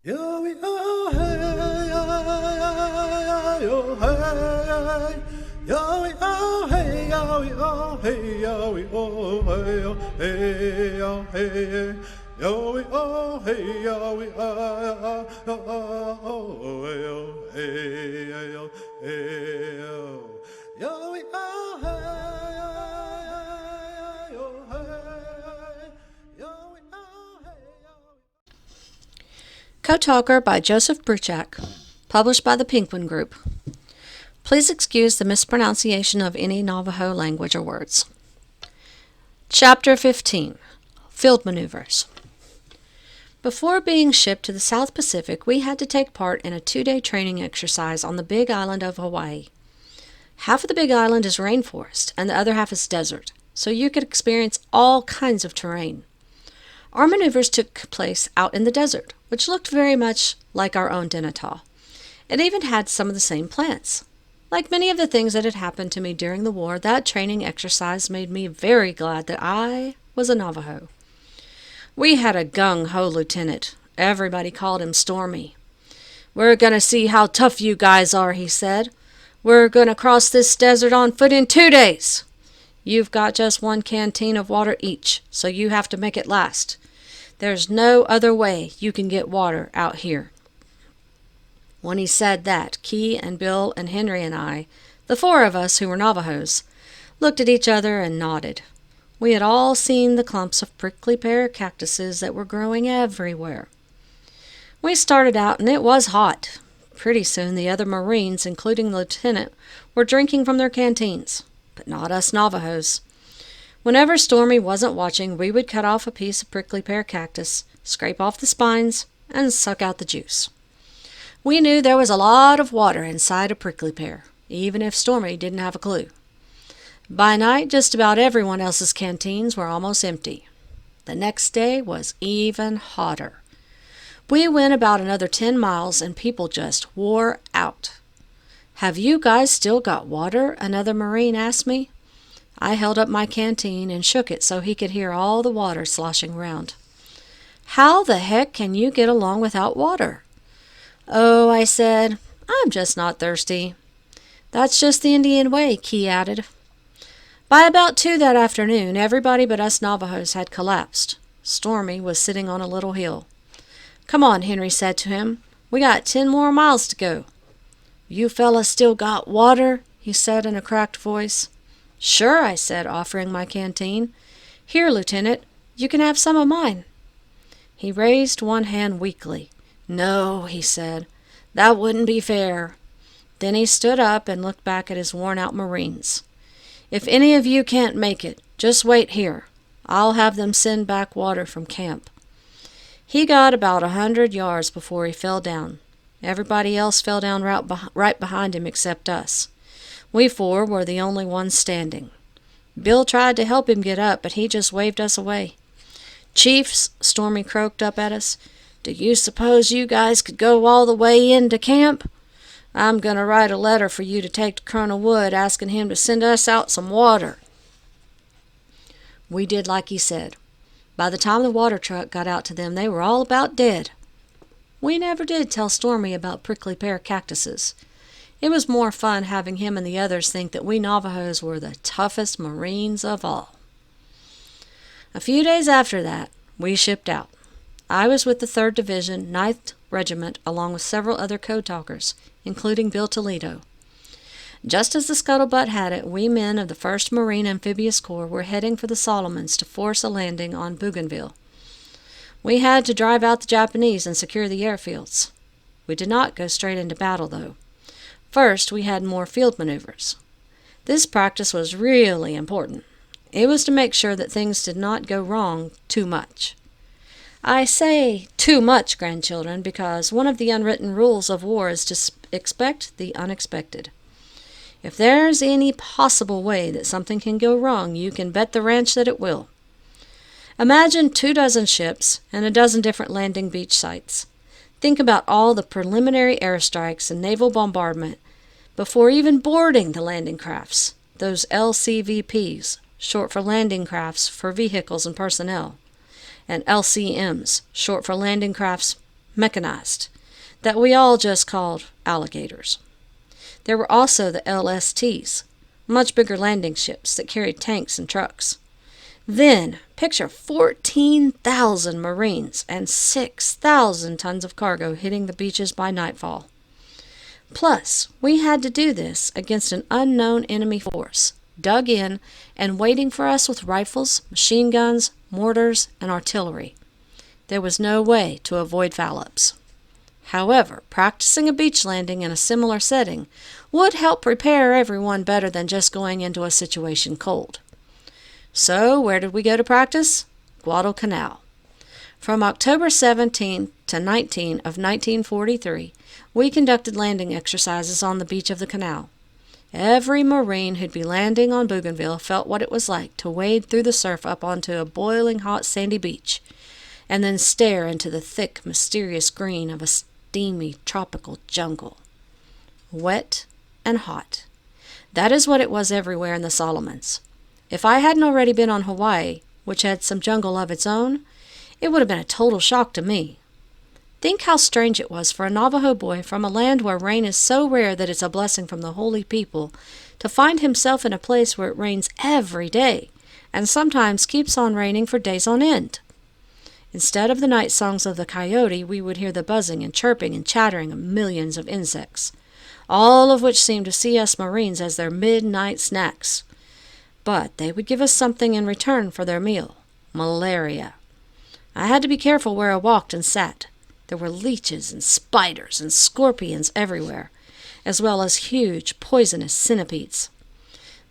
Yo, yo, hey, yo, yo, hey, yo, yo, hey, yo, yo, hey, yo, yo, hey, yo, hey, yo, hey, yo, yo, hey, yo, yo, hey, yo, hey, yo, yo, yo, hey, yo, hey, yo, Code Talker by Joseph Bruchac, published by the Penguin Group. Please excuse the mispronunciation of any Navajo language or words. Chapter 15. Field Maneuvers. Before being shipped to the South Pacific, we had to take part in a 2-day training exercise on the Big Island of Hawaii. Half of the Big Island is rainforest, and the other half is desert, so you could experience all kinds of terrain. Our maneuvers took place out in the desert, which looked very much like our own Denatah. It even had some of the same plants. Like many of the things that had happened to me during the war, that training exercise made me very glad that I was a Navajo. We had a gung-ho lieutenant. Everybody called him Stormy. "We're going to see how tough you guys are," he said. "We're going to cross this desert on foot in 2 days. You've got just 1 canteen of water each, so you have to make it last. There's no other way you can get water out here." When he said that, Key and Bill and Henry and I, the 4 of us who were Navajos, looked at each other and nodded. We had all seen the clumps of prickly pear cactuses that were growing everywhere. We started out and it was hot. Pretty soon the other Marines, including the lieutenant, were drinking from their canteens. But not us Navajos. Whenever Stormy wasn't watching, we would cut off a piece of prickly pear cactus, scrape off the spines, and suck out the juice. We knew there was a lot of water inside a prickly pear, even if Stormy didn't have a clue. By night, just about everyone else's canteens were almost empty. The next day was even hotter. We went about another 10 miles and people just wore out. "Have you guys still got water?" another Marine asked me. I held up my canteen and shook it so he could hear all the water sloshing around. "How the heck can you get along without water?" "Oh," I said, "I'm just not thirsty." "That's just the Indian way," Key added. By about 2 that afternoon, everybody but us Navajos had collapsed. Stormy was sitting on a little hill. "Come on," Henry said to him. "We got 10 more miles to go." "You fellas still got water?" he said in a cracked voice. "Sure," I said, offering my canteen. "Here, Lieutenant, you can have some of mine." He raised one hand weakly. "No," he said, "that wouldn't be fair." Then he stood up and looked back at his worn-out Marines. "If any of you can't make it, just wait here. I'll have them send back water from camp." He got about 100 yards before he fell down. Everybody else fell down right behind him except us. We 4 were the only ones standing. Bill tried to help him get up, but he just waved us away. "Chiefs," Stormy croaked up at us, "do you suppose you guys could go all the way into camp? I'm going to write a letter for you to take to Colonel Wood asking him to send us out some water." We did like he said. By the time the water truck got out to them, they were all about dead. We never did tell Stormy about prickly pear cactuses. It was more fun having him and the others think that we Navajos were the toughest Marines of all. A few days after that, we shipped out. I was with the 3rd Division, 9th Regiment, along with several other code talkers, including Bill Toledo. Just as the scuttlebutt had it, we men of the 1st Marine Amphibious Corps were heading for the Solomons to force a landing on Bougainville. We had to drive out the Japanese and secure the airfields. We did not go straight into battle, though. First, we had more field maneuvers. This practice was really important. It was to make sure that things did not go wrong too much. I say too much, grandchildren, because one of the unwritten rules of war is to expect the unexpected. If there's any possible way that something can go wrong, you can bet the ranch that it will. Imagine 24 ships and a dozen different landing beach sites. Think about all the preliminary airstrikes and naval bombardment before even boarding the landing crafts, those LCVPs, short for landing crafts for vehicles and personnel, and LCMs, short for landing crafts mechanized, that we all just called alligators. There were also the LSTs, much bigger landing ships that carried tanks and trucks. Then, picture 14,000 Marines and 6,000 tons of cargo hitting the beaches by nightfall. Plus, we had to do this against an unknown enemy force, dug in and waiting for us with rifles, machine guns, mortars, and artillery. There was no way to avoid foul-ups. However, practicing a beach landing in a similar setting would help prepare everyone better than just going into a situation cold. So, where did we go to practice? Guadalcanal. From October 17 to 19 of 1943, we conducted landing exercises on the beach of the canal. Every Marine who'd be landing on Bougainville felt what it was like to wade through the surf up onto a boiling hot sandy beach, and then stare into the thick, mysterious green of a steamy tropical jungle. Wet and hot. That is what it was everywhere in the Solomons. If I hadn't already been on Hawaii, which had some jungle of its own, it would have been a total shock to me. Think how strange it was for a Navajo boy from a land where rain is so rare that it's a blessing from the holy people to find himself in a place where it rains every day and sometimes keeps on raining for days on end. Instead of the night songs of the coyote, we would hear the buzzing and chirping and chattering of millions of insects, all of which seemed to see us Marines as their midnight snacks. But they would give us something in return for their meal: malaria. I had to be careful where I walked and sat. There were leeches and spiders and scorpions everywhere, as well as huge, poisonous centipedes.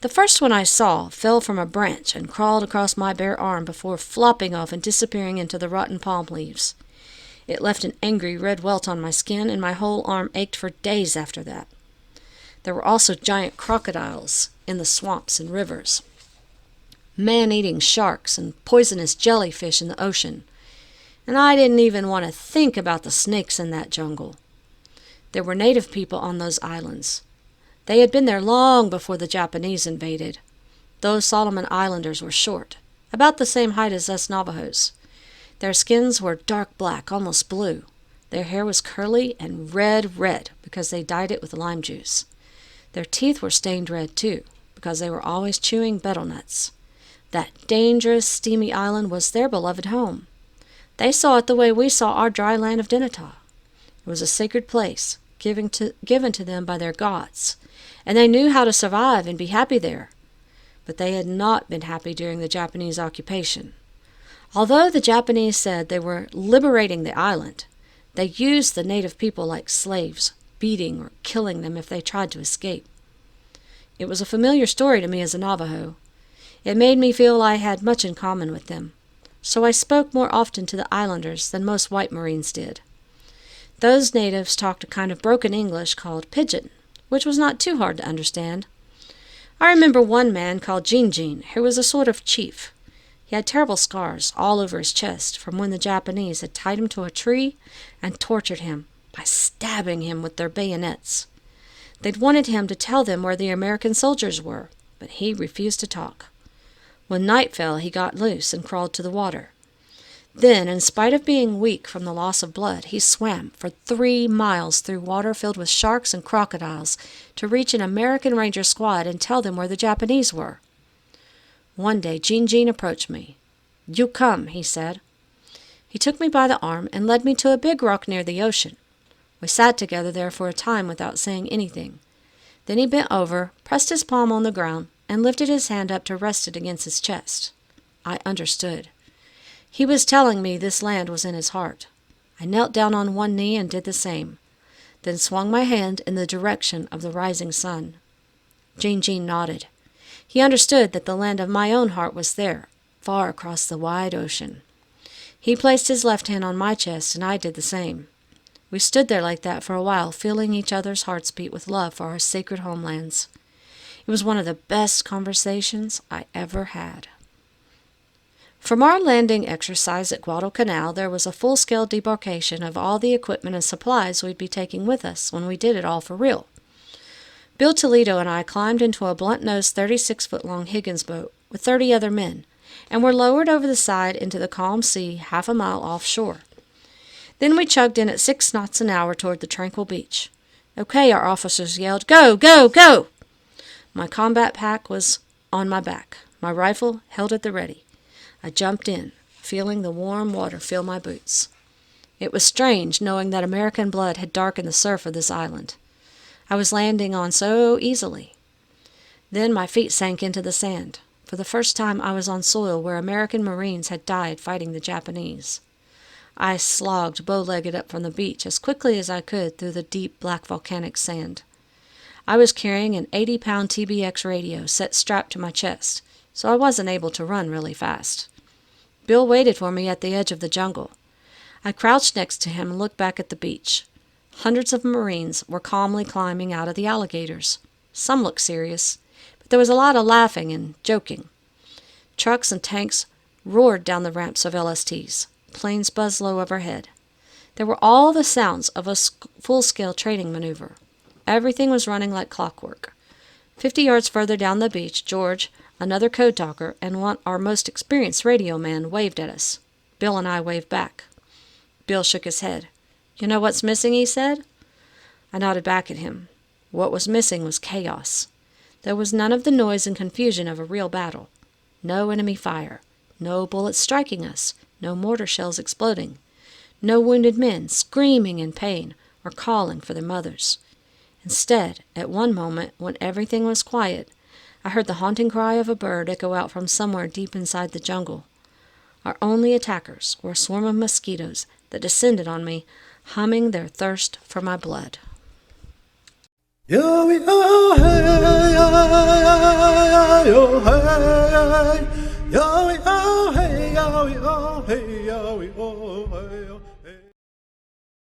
The first one I saw fell from a branch and crawled across my bare arm before flopping off and disappearing into the rotten palm leaves. It left an angry red welt on my skin, and my whole arm ached for days after that. There were also giant crocodiles in the swamps and rivers, man-eating sharks and poisonous jellyfish in the ocean, and I didn't even want to think about the snakes in that jungle. There were native people on those islands. They had been there long before the Japanese invaded. Those Solomon Islanders were short, about the same height as us Navajos. Their skins were dark black, almost blue. Their hair was curly and red because they dyed it with lime juice. Their teeth were stained red too, because they were always chewing betel nuts. That dangerous, steamy island was their beloved home. They saw it the way we saw our dry land of Denata. It was a sacred place, given to them by their gods, and they knew how to survive and be happy there. But they had not been happy during the Japanese occupation. Although the Japanese said they were liberating the island, they used the native people like slaves, beating or killing them if they tried to escape. It was a familiar story to me as a Navajo. It made me feel I had much in common with them, so I spoke more often to the islanders than most white Marines did. Those natives talked a kind of broken English called pidgin, which was not too hard to understand. I remember one man called Jean, who was a sort of chief. He had terrible scars all over his chest from when the Japanese had tied him to a tree and tortured him by stabbing him with their bayonets. They'd wanted him to tell them where the American soldiers were, but he refused to talk. When night fell, he got loose and crawled to the water. Then, in spite of being weak from the loss of blood, he swam for 3 miles through water filled with sharks and crocodiles to reach an American Ranger squad and tell them where the Japanese were. One day, Jean approached me. "You come," he said. He took me by the arm and led me to a big rock near the ocean. We sat together there for a time without saying anything. Then he bent over, pressed his palm on the ground, and lifted his hand up to rest it against his chest. I understood. He was telling me this land was in his heart. I knelt down on one knee and did the same, then swung my hand in the direction of the rising sun. Jean nodded. He understood that the land of my own heart was there, far across the wide ocean. He placed his left hand on my chest, and I did the same. We stood there like that for a while, feeling each other's hearts beat with love for our sacred homelands. It was one of the best conversations I ever had. From our landing exercise at Guadalcanal, there was a full-scale debarkation of all the equipment and supplies we'd be taking with us when we did it all for real. Bill Toledo and I climbed into a blunt-nosed 36-foot-long Higgins boat with 30 other men, and were lowered over the side into the calm sea half a mile offshore. Then we chugged in at 6 knots an hour toward the tranquil beach. "Okay," our officers yelled. "Go, go, go!" My combat pack was on my back, my rifle held at the ready. I jumped in, feeling the warm water fill my boots. It was strange knowing that American blood had darkened the surf of this island. I was landing on so easily. Then my feet sank into the sand. For the first time I was on soil where American Marines had died fighting the Japanese. I slogged bow-legged up from the beach as quickly as I could through the deep black volcanic sand. I was carrying an 80-pound TBX radio set strapped to my chest, so I wasn't able to run really fast. Bill waited for me at the edge of the jungle. I crouched next to him and looked back at the beach. Hundreds of Marines were calmly climbing out of the alligators. Some looked serious, but there was a lot of laughing and joking. Trucks and tanks roared down the ramps of LSTs. Planes buzzed low overhead. There were all the sounds of a full-scale training maneuver. Everything was running like clockwork. 50 yards further down the beach, George, another code talker, and our most experienced radio man waved at us. Bill and I waved back. Bill shook his head. "You know what's missing?" he said. I nodded back at him. What was missing was chaos. There was none of the noise and confusion of a real battle. No enemy fire. No bullets striking us. No mortar shells exploding. No wounded men screaming in pain or calling for their mothers. Instead, at one moment, when everything was quiet, I heard the haunting cry of a bird echo out from somewhere deep inside the jungle. Our only attackers were a swarm of mosquitoes that descended on me, humming their thirst for my blood. Yo, yo, hey, yo, hey, yo, yo, hey, yo, yo, hey, yo, yo.